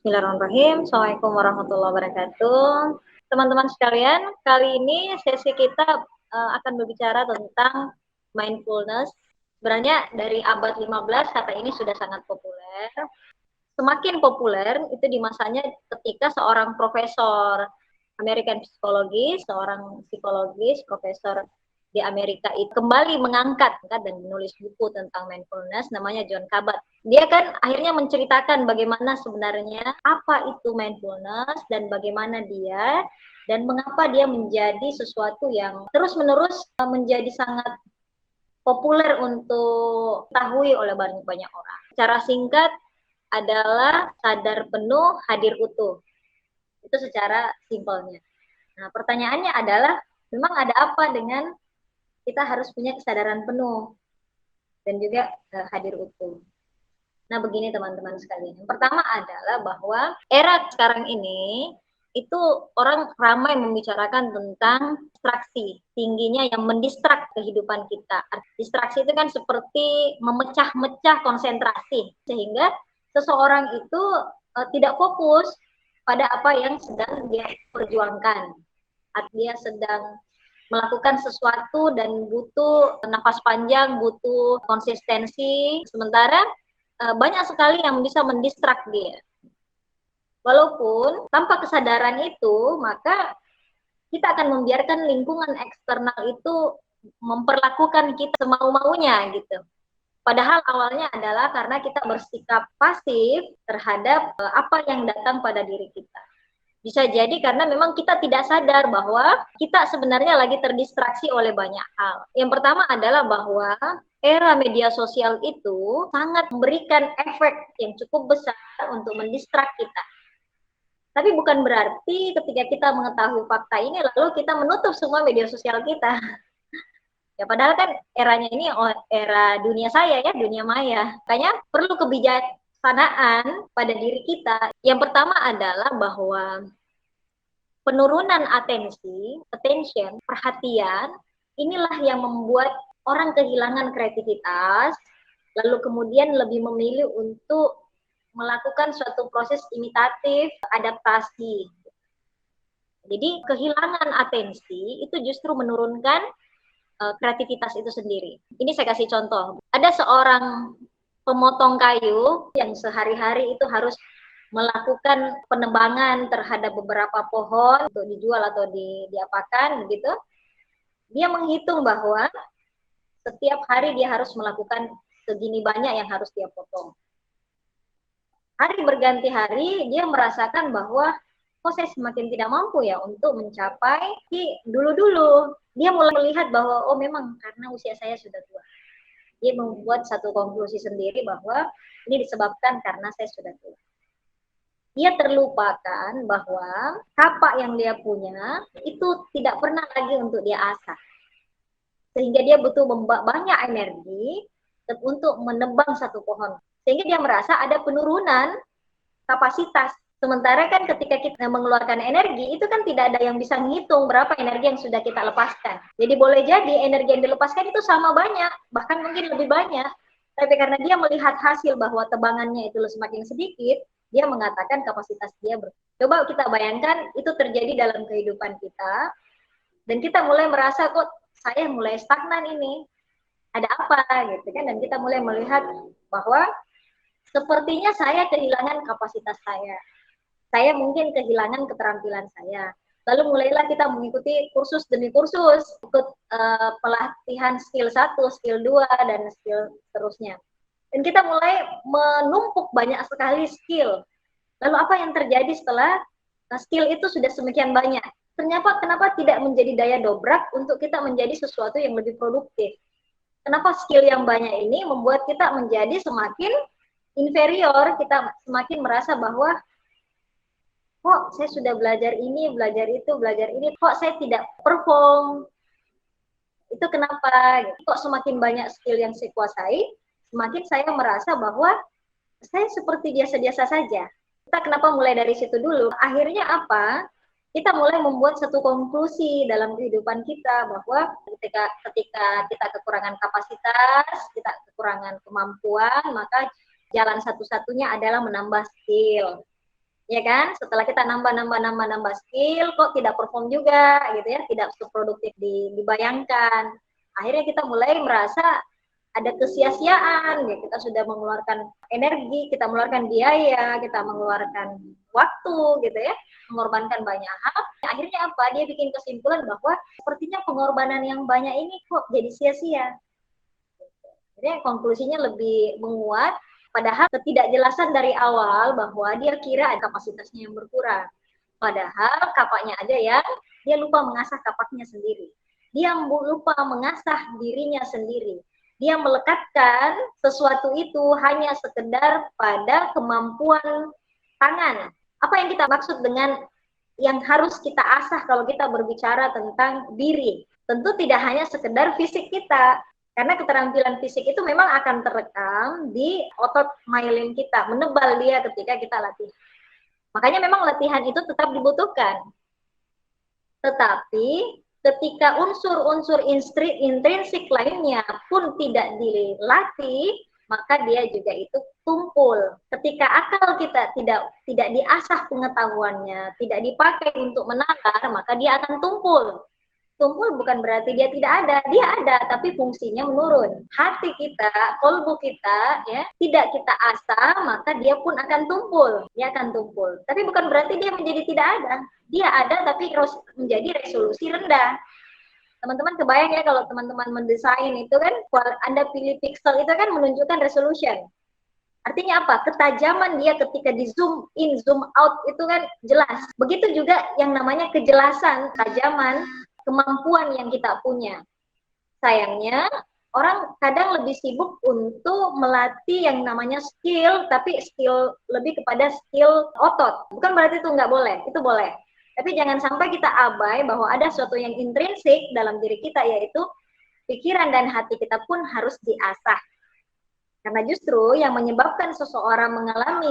Bismillahirrahmanirrahim. Assalamualaikum warahmatullahi wabarakatuh. Teman-teman sekalian, kali ini sesi kita akan berbicara tentang mindfulness. Sebenarnya dari abad 15 kata ini sudah sangat populer. Semakin populer itu di masanya ketika seorang profesor American Psychology, seorang psikologis, profesor di Amerika itu kembali mengangkat dan menulis buku tentang mindfulness, namanya John Kabat. Dia kan akhirnya menceritakan bagaimana sebenarnya apa itu mindfulness dan bagaimana dia dan mengapa dia menjadi sesuatu yang terus-menerus menjadi sangat populer untuk diketahui oleh banyak orang. Secara singkat adalah sadar penuh, hadir utuh. Itu secara simpelnya. Nah, pertanyaannya adalah memang ada apa dengan kita harus punya kesadaran penuh dan juga hadir utuh. Nah, begini teman-teman sekalian. Yang pertama adalah bahwa era sekarang ini itu orang ramai membicarakan tentang distraksi, tingginya yang mendistrak kehidupan kita. Distraksi itu kan seperti memecah-mecah konsentrasi, sehingga seseorang itu tidak fokus pada apa yang sedang dia perjuangkan. Dia sedang melakukan sesuatu dan butuh nafas panjang, butuh konsistensi, sementara banyak sekali yang bisa mendistrak dia. Walaupun tanpa kesadaran itu, maka kita akan membiarkan lingkungan eksternal itu memperlakukan kita semau-maunya gitu. Padahal awalnya adalah karena kita bersikap pasif terhadap apa yang datang pada diri kita. Bisa jadi karena memang kita tidak sadar bahwa kita sebenarnya lagi terdistraksi oleh banyak hal. Yang pertama adalah bahwa era media sosial itu sangat memberikan efek yang cukup besar untuk mendistrak kita. Tapi bukan berarti ketika kita mengetahui fakta ini lalu kita menutup semua media sosial kita. Ya padahal kan eranya ini era dunia saya ya, dunia maya. Makanya perlu kebijaksanaan pada diri kita. Yang pertama adalah bahwa penurunan attention, perhatian, inilah yang membuat orang kehilangan kreativitas, lalu kemudian lebih memilih untuk melakukan suatu proses imitatif, adaptasi. Jadi kehilangan atensi itu justru menurunkan kreativitas itu sendiri. Ini saya kasih contoh. Ada seorang pemotong kayu yang sehari-hari itu harus melakukan penebangan terhadap beberapa pohon untuk dijual atau diapakan begitu. Dia menghitung bahwa setiap hari dia harus melakukan segini banyak yang harus dia potong. Hari berganti hari dia merasakan bahwa kok saya semakin tidak mampu ya untuk mencapai dulu-dulu. Dia mulai melihat bahwa oh memang karena usia saya sudah tua. Dia membuat satu konklusi sendiri bahwa ini disebabkan karena saya sudah tua. Dia terlupakan bahwa kapak yang dia punya itu tidak pernah lagi untuk dia asah. Sehingga dia butuh banyak energi untuk menebang satu pohon. Sehingga dia merasa ada penurunan kapasitas. Sementara kan ketika kita mengeluarkan energi, itu kan tidak ada yang bisa menghitung berapa energi yang sudah kita lepaskan. Jadi boleh jadi energi yang dilepaskan itu sama banyak, bahkan mungkin lebih banyak. Tapi karena dia melihat hasil bahwa tebangannya itu semakin sedikit, dia mengatakan kapasitas dia coba kita bayangkan itu terjadi dalam kehidupan kita, dan kita mulai merasa kok saya mulai stagnan ini, ada apa gitu kan, dan kita mulai melihat bahwa sepertinya saya kehilangan kapasitas saya mungkin kehilangan keterampilan saya. Lalu mulailah kita mengikuti kursus demi kursus, ikut pelatihan skill 1, skill 2, dan skill seterusnya. Dan kita mulai menumpuk banyak sekali skill. Lalu apa yang terjadi setelah skill itu sudah semakin banyak? Ternyata kenapa tidak menjadi daya dobrak untuk kita menjadi sesuatu yang lebih produktif? Kenapa skill yang banyak ini membuat kita menjadi semakin inferior, kita semakin merasa bahwa kok saya sudah belajar ini, belajar itu, belajar ini, kok saya tidak perform. Itu kenapa? Kok semakin banyak skill yang saya kuasai, semakin saya merasa bahwa saya seperti biasa-biasa saja. Kita kenapa mulai dari situ dulu? Akhirnya apa? Kita mulai membuat satu konklusi dalam kehidupan kita bahwa ketika kita kekurangan kapasitas, kita kekurangan kemampuan, maka jalan satu-satunya adalah menambah skill. ya kan? Setelah kita nambah skill, kok tidak perform juga, gitu ya, tidak seproduktif dibayangkan. Akhirnya kita mulai merasa ada kesia-siaan, ya. Kita sudah mengeluarkan energi, kita mengeluarkan biaya, kita mengeluarkan waktu, gitu ya, mengorbankan banyak hal. Akhirnya apa? Dia bikin kesimpulan bahwa sepertinya pengorbanan yang banyak ini kok jadi sia-sia. Jadi konklusinya lebih menguat, padahal ketidakjelasan dari awal bahwa dia kira kapasitasnya yang berkurang. Padahal kapaknya aja yang dia lupa mengasah kapaknya sendiri. Dia lupa mengasah dirinya sendiri. Dia melekatkan sesuatu itu hanya sekedar pada kemampuan tangan. Apa yang kita maksud dengan yang harus kita asah kalau kita berbicara tentang diri? Tentu tidak hanya sekedar fisik kita, karena keterampilan fisik itu memang akan terekam di otot myelin kita, menebal dia ketika kita latihan. Makanya memang latihan itu tetap dibutuhkan. Tetapi ketika unsur-unsur intrinsik lainnya pun tidak dilatih, maka dia juga itu tumpul. Ketika akal kita tidak diasah pengetahuannya, tidak dipakai untuk menalar, maka dia akan tumpul. Tumpul bukan berarti dia tidak ada, dia ada, tapi fungsinya menurun. Hati kita, kolbu kita, ya, tidak kita asah, maka dia pun akan tumpul. Dia akan tumpul. Tapi bukan berarti dia menjadi tidak ada. Dia ada, tapi menjadi resolusi rendah. Teman-teman kebayang ya kalau teman-teman mendesain itu kan, Anda pilih pixel itu kan menunjukkan resolution. Artinya apa? Ketajaman dia ketika di zoom in, zoom out itu kan jelas. Begitu juga yang namanya kejelasan, ketajaman, kemampuan yang kita punya. Sayangnya, orang kadang lebih sibuk untuk melatih yang namanya skill, tapi skill lebih kepada skill otot. Bukan berarti itu nggak boleh, itu boleh. Tapi jangan sampai kita abai bahwa ada sesuatu yang intrinsik dalam diri kita, yaitu pikiran dan hati kita pun harus diasah. Karena justru yang menyebabkan seseorang mengalami